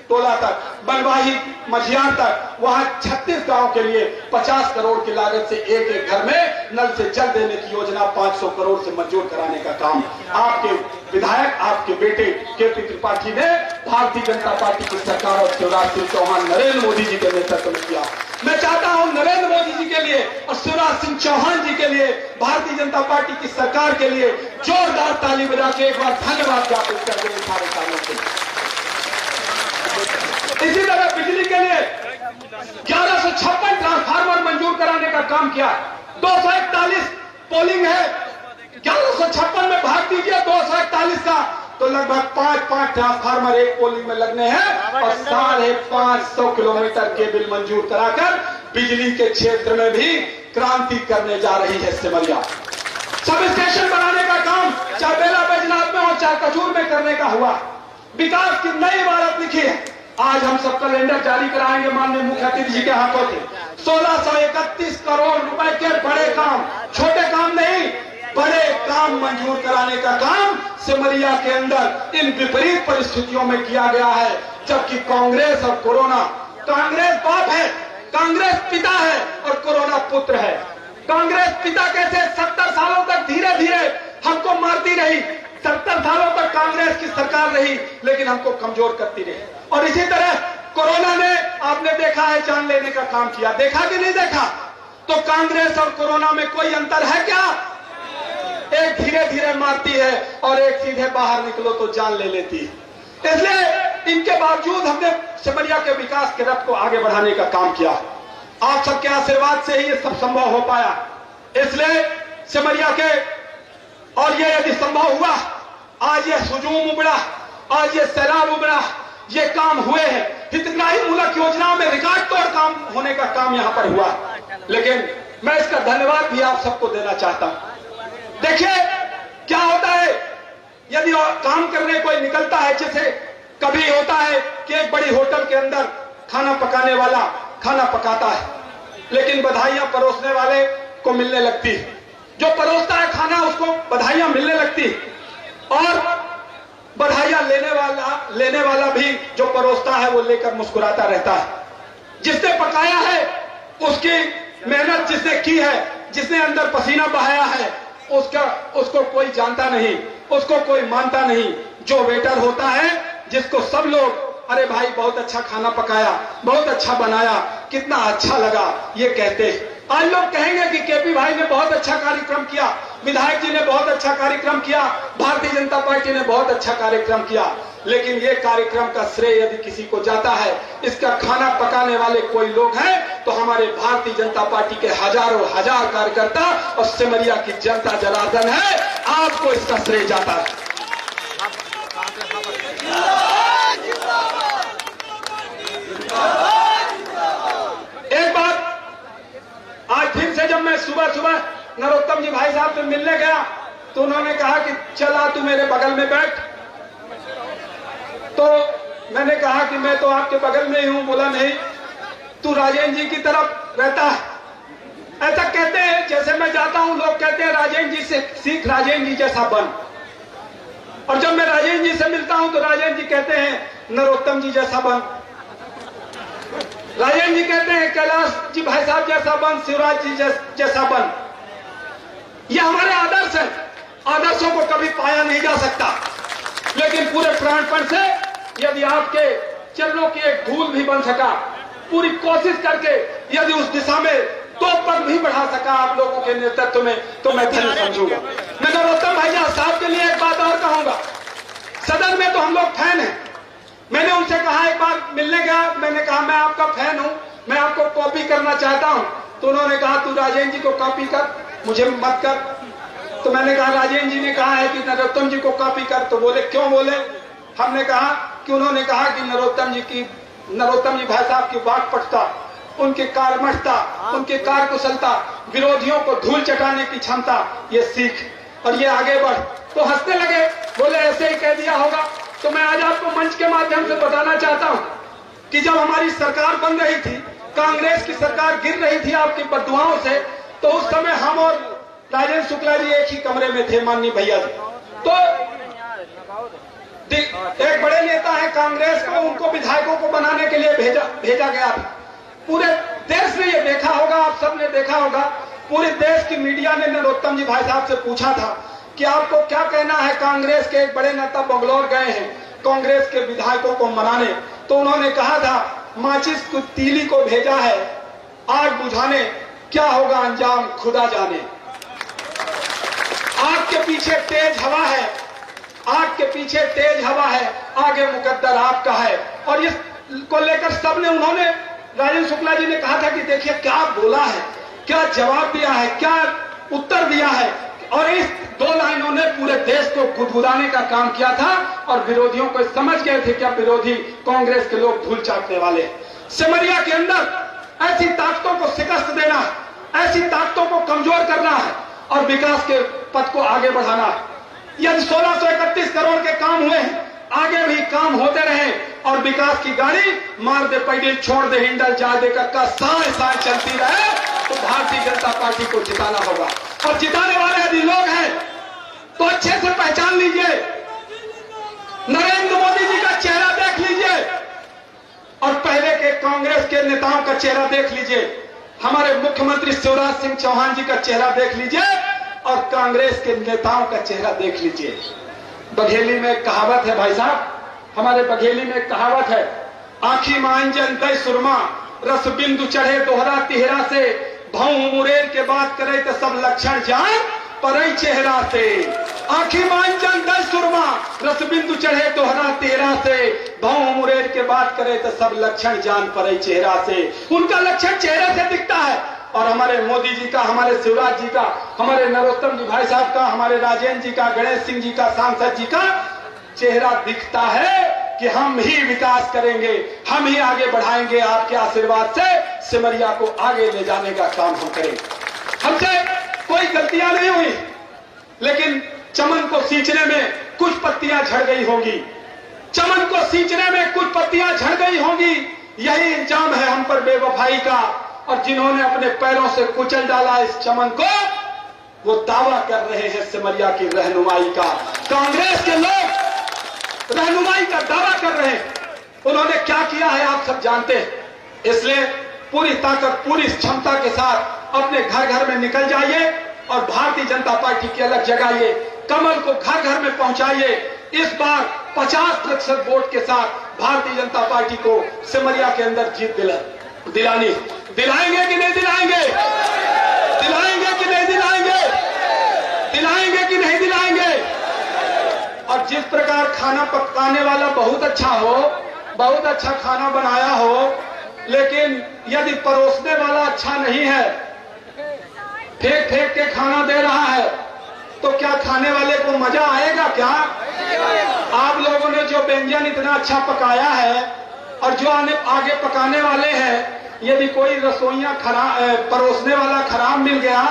टोला तक, बनवाही मझियार तक, वहां 36 गांव के लिए 50 करोड़ की लागत से एक एक घर में नल से जल देने की योजना 500 करोड़ से मंजूर कराने का काम आपके विधायक, आपके बेटे केपी त्रिपाठी ने भारतीय जनता पार्टी की सरकार और शिवराज सिंह चौहान, नरेंद्र मोदी जी के नेतृत्व में किया। मैं चाहता हूं नरेंद्र मोदी जी के लिए और शिवराज सिंह चौहान जी के लिए, भारतीय जनता पार्टी की सरकार के लिए जोरदार ताली बजा के एक बार धन्यवाद ज्ञापित कर दें सारे कामों के। इसी तरह बिजली के लिए 1156 ट्रांसफार्मर मंजूर कराने का काम किया। 241 पोलिंग है, 1156 में भाग दीजिए 241 का, तो लगभग 5 ट्रांसफार्मर एक पोलिंग में लगने हैं और 550 किलोमीटर केबल मंजूर कराकर बिजली के क्षेत्र में भी क्रांति करने जा रही है सिमरिया। सब स्टेशन बनाने का काम चाहे बेला बैजनाथ में हो चाहे कचूर में करने का हुआ। विकास की नई इमारत लिखी है। आज हम सब कैलेंडर जारी कराएंगे माननीय मुख्य अतिथि जी के हाथों से। 1631 करोड़ रुपए के बड़े काम, छोटे काम नहीं, बड़े काम मंजूर कराने का काम सिमरिया के अंदर इन विपरीत परिस्थितियों में किया गया है। जबकि कांग्रेस और कोरोना, कांग्रेस बाप है, कांग्रेस पिता है और कोरोना पुत्र है। कांग्रेस पिता कैसे 70 सालों तक धीरे धीरे हमको मारती रही, 70 सालों तक कांग्रेस की सरकार रही लेकिन हमको कमजोर करती रही। और इसी तरह कोरोना ने, आपने देखा है, जान लेने का काम किया। देखा कि नहीं देखा? तो कांग्रेस और कोरोना में कोई अंतर है क्या? एक धीरे धीरे मारती है और एक सीधे बाहर निकलो तो जान ले लेती है। इसलिए इनके बावजूद हमने सिमरिया के विकास के रथ को आगे बढ़ाने का काम किया। आप सबके आशीर्वाद से ही ये सब संभव हो पाया। इसलिए सिमरिया के, और ये यदि संभव हुआ, आज ये हुजूम उबड़ा, आज ये सैलाब उबड़ा, ये काम हुए हैं। हितग्राही मूलक योजनाओं में रिकॉर्ड तोड़ काम होने का काम यहां पर हुआ। लेकिन मैं इसका धन्यवाद भी आप सबको देना चाहता हूं। देखिए क्या होता है, यदि काम करने कोई निकलता है, जैसे कभी होता है कि एक बड़ी होटल के अंदर खाना पकाने वाला खाना पकाता है, लेकिन बधाइयां परोसने वाले को मिलने लगती है। जो परोसता है खाना उसको बधाइयां मिलने लगती, और बधाइयां लेने वाला भी जो परोसता है वो लेकर मुस्कुराता रहता है। जिसने पकाया है उसकी मेहनत जिसने की है, जिसने अंदर पसीना बहाया है, उसको कोई जानता नहीं, उसको कोई मानता नहीं। जो वेटर होता है जिसको सब लोग, अरे भाई बहुत अच्छा खाना पकाया, बहुत अच्छा बनाया, कितना अच्छा लगा, ये कहते हैं। आज लोग कहेंगे कि केपी भाई ने बहुत अच्छा कार्यक्रम किया, विधायक जी ने बहुत अच्छा कार्यक्रम किया, भारतीय जनता पार्टी ने बहुत अच्छा कार्यक्रम किया। लेकिन ये कार्यक्रम का श्रेय यदि किसी को जाता है, इसका खाना पकाने वाले कोई लोग हैं तो हमारे भारतीय जनता पार्टी के हजारों हजार कार्यकर्ता और सिमरिया की जनता जनार्दन है। आपको इसका श्रेय जाता है। एक बात, आज फिर से जब मैं सुबह सुबह नरोत्तम जी भाई साहब से मिलने गया तो उन्होंने कहा कि चला तू मेरे बगल में बैठ। तो मैंने कहा कि मैं तो आपके बगल में ही हूं। बोला नहीं, तू राजेंद्र जी की तरफ रहता है। ऐसा कहते हैं, जैसे मैं जाता हूं लोग कहते हैं राजेंद्र जी से सीख, राजेंद्र जी जैसा बन। और जब मैं राजेंद्र जी से मिलता हूं तो राजेंद्र जी कहते हैं नरोत्तम जी जैसा बन। राजेंद्र जी कहते हैं कैलाश जी भाई साहब जैसा बन, शिवराज जी जैसा बन। ये हमारे आदर्श है। आदर्शों को कभी पाया नहीं जा सकता, लेकिन पूरे प्राणपण से यदि आपके चरणों की एक धूल भी बन सका, पूरी कोशिश करके यदि उस दिशा में 2 पग भी बढ़ा सका आप लोगों के नेतृत्व में, तो मैं धन्य समझूंगा। मैं नरोत्तम भाई साहब के लिए एक बात और कहूंगा। सदन में तो हम लोग फैन हैं। मैंने उनसे कहा, एक बार मिलने गया, मैंने कहा मैं आपका फैन हूं, मैं आपको कॉपी करना चाहता हूं। तो उन्होंने कहा तू राजेंद्र जी को कॉपी कर, मुझे मत कर। तो मैंने कहा राजेंद्र जी ने कहा है कि नरोत्तम जी को कॉपी कर। तो बोले क्यों? बोले हमने कहा कि उन्होंने कहा कि नरोत्तम जी भाई साहब की वाक्पटुता, उनकी कार्यमठता, उनकी कार्यकुशलता, विरोधियों को धूल चटाने की क्षमता, ये सीख और ये आगे बढ़। तो हंसने लगे, बोले ऐसे ही कह दिया होगा। तो मैं आज आपको मंच के माध्यम से बताना चाहता हूं कि जब हमारी सरकार बन रही थी, कांग्रेस की सरकार गिर रही थी आपकी बददुआओं से, तो उस समय हम और राजेंद्र शुक्ला जी एक ही कमरे में थे, माननीय भैया जी। तो एक बड़े नेता है कांग्रेस को, उनको विधायकों को बनाने के लिए भेजा गया था। पूरे देश ने ये देखा होगा, आप सबने देखा होगा, पूरे देश की मीडिया ने नरोत्तम जी भाई साहब से पूछा था कि आपको क्या कहना है, कांग्रेस के एक बड़े नेता बंगलौर गए हैं कांग्रेस के विधायकों को मनाने, तो उन्होंने कहा था माचिस को तीली को भेजा है आग बुझाने, क्या होगा अंजाम खुदा जाने। आग के पीछे तेज हवा है, आग के पीछे तेज हवा है, आगे मुकद्दर आपका है। और इसको लेकर सबने, उन्होंने राजेंद्र शुक्ला जी ने कहा था कि देखिए क्या बोला है, क्या जवाब दिया है, क्या उत्तर दिया है, और इस 2 लाइनों ने पूरे देश को गुदगुदाने का काम किया था और विरोधियों को समझ गए थे कि अब विरोधी कांग्रेस के लोग धूल चाटने वाले। सिमरिया के अंदर ऐसी ताकतों को शिकस्त देना, ऐसी ताकतों को कमजोर करना है और विकास के पथ को आगे बढ़ाना है। यदि 1631 करोड़ के काम हुए हैं, आगे भी काम होते रहे और विकास की गाड़ी मार दे पैडल छोड़ दे हिंडल जा दे का साए साए चलती रहे, तो भारतीय जनता पार्टी को जिताना होगा। और जिताने वाले यदि लोग हैं तो अच्छे से पहचान लीजिए, नरेंद्र मोदी जी का चेहरा देख लीजिए और पहले के कांग्रेस के नेताओं का चेहरा देख लीजिए, हमारे मुख्यमंत्री शिवराज सिंह चौहान जी का चेहरा देख लीजिए और कांग्रेस के नेताओं का चेहरा देख लीजिए। बघेली में एक कहावत है भाई साहब, हमारे बघेली में एक कहावत है, आखी मांजन दई सुरमा रस बिंदु चढ़े दोहरा तिहरा से, भाऊ मुरेर के बात करे तो सब लक्षण जान परई चेहरा से। आखी मांजन दई सुरमा रस बिंदु चढ़े दोहरा तिहरा से, भाऊ मुरेर के बात करे तो सब लक्षण जान परई चेहरा से। उनका लक्षण चेहरे से दिखता है और हमारे मोदी जी का, हमारे शिवराज जी का, हमारे नरोत्तम जी भाई साहब का, हमारे राजेंद्र जी का, गणेश सिंह जी का, सांसद जी का चेहरा दिखता है कि हम ही विकास करेंगे, हम ही आगे बढ़ाएंगे, आपके आशीर्वाद से सिमरिया को आगे ले जाने का काम हम करेंगे। हमसे कोई गलतियां नहीं हुई, लेकिन चमन को सींचने में कुछ पत्तियां झड़ गई होंगी, चमन को सींचने में कुछ पत्तियां झड़ गई होंगी, यही इल्जाम है हम पर बेवफाई का। और जिन्होंने अपने पैरों से कुचल डाला इस चमन को, वो दावा कर रहे हैं सिमरिया की रहनुमाई का। कांग्रेस के लोग रहनुमाई का दावा कर रहे हैं, उन्होंने क्या किया है आप सब जानते हैं। इसलिए पूरी ताकत, पूरी क्षमता के साथ अपने घर घर में निकल जाइए और भारतीय जनता पार्टी की अलग जगाइए, कमल को घर घर में पहुंचाइए। इस बार 50% वोट के साथ भारतीय जनता पार्टी को सिमरिया के अंदर जीत दिलाएंगे कि नहीं दिलाएंगे, दिलाएंगे कि नहीं दिलाएंगे, दिलाएंगे कि नहीं दिलाएंगे। और जिस प्रकार खाना पकाने वाला बहुत अच्छा हो, बहुत अच्छा खाना बनाया हो, लेकिन यदि परोसने वाला अच्छा नहीं है, फेंक फेंक के खाना दे रहा है, तो क्या खाने वाले को मजा आएगा क्या? आप लोगों ने जो व्यंजन इतना अच्छा पकाया है और जो आगे पकाने वाले हैं, यदि कोई रसोइया परोसने वाला खराब मिल गया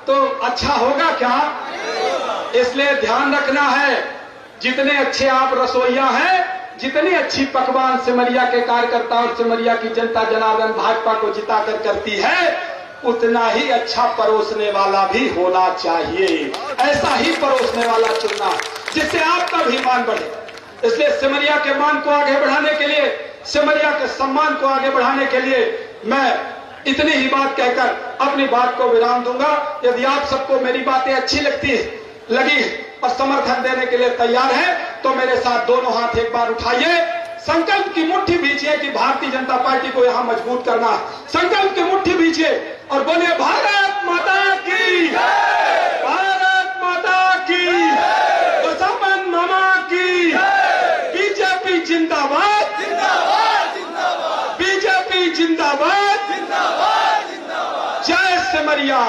तो अच्छा होगा क्या? इसलिए ध्यान रखना है, जितने अच्छे आप रसोइया हैं, जितनी अच्छी पकवान सिमरिया के कार्यकर्ता और सिमरिया की जनता जनार्दन भाजपा को जिताकर करती है, उतना ही अच्छा परोसने वाला भी होना चाहिए। ऐसा ही परोसने वाला चुनना जिससे आपका भी मान बढ़े। इसलिए सिमरिया के मान को आगे बढ़ाने के लिए, सिमरिया के सम्मान को आगे बढ़ाने के लिए मैं इतनी ही बात कहकर अपनी बात को विराम दूंगा। यदि आप सबको मेरी बातें अच्छी लगी और समर्थन देने के लिए तैयार है तो मेरे साथ दोनों हाथ एक बार उठाइए, संकल्प की मुट्ठी भींचिए कि भारतीय जनता पार्टी को यहां मजबूत करना है। संकल्प की मुट्ठी भींचिए और बोलिए भारत माता की, भारत माता की, बसवन मामा की, बीजेपी जिंदाबाद, बीजेपी जिंदाबाद, जय सिमरिया,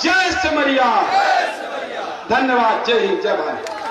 जय सिमरिया। धन्यवाद। जय हिंद, जय भारत।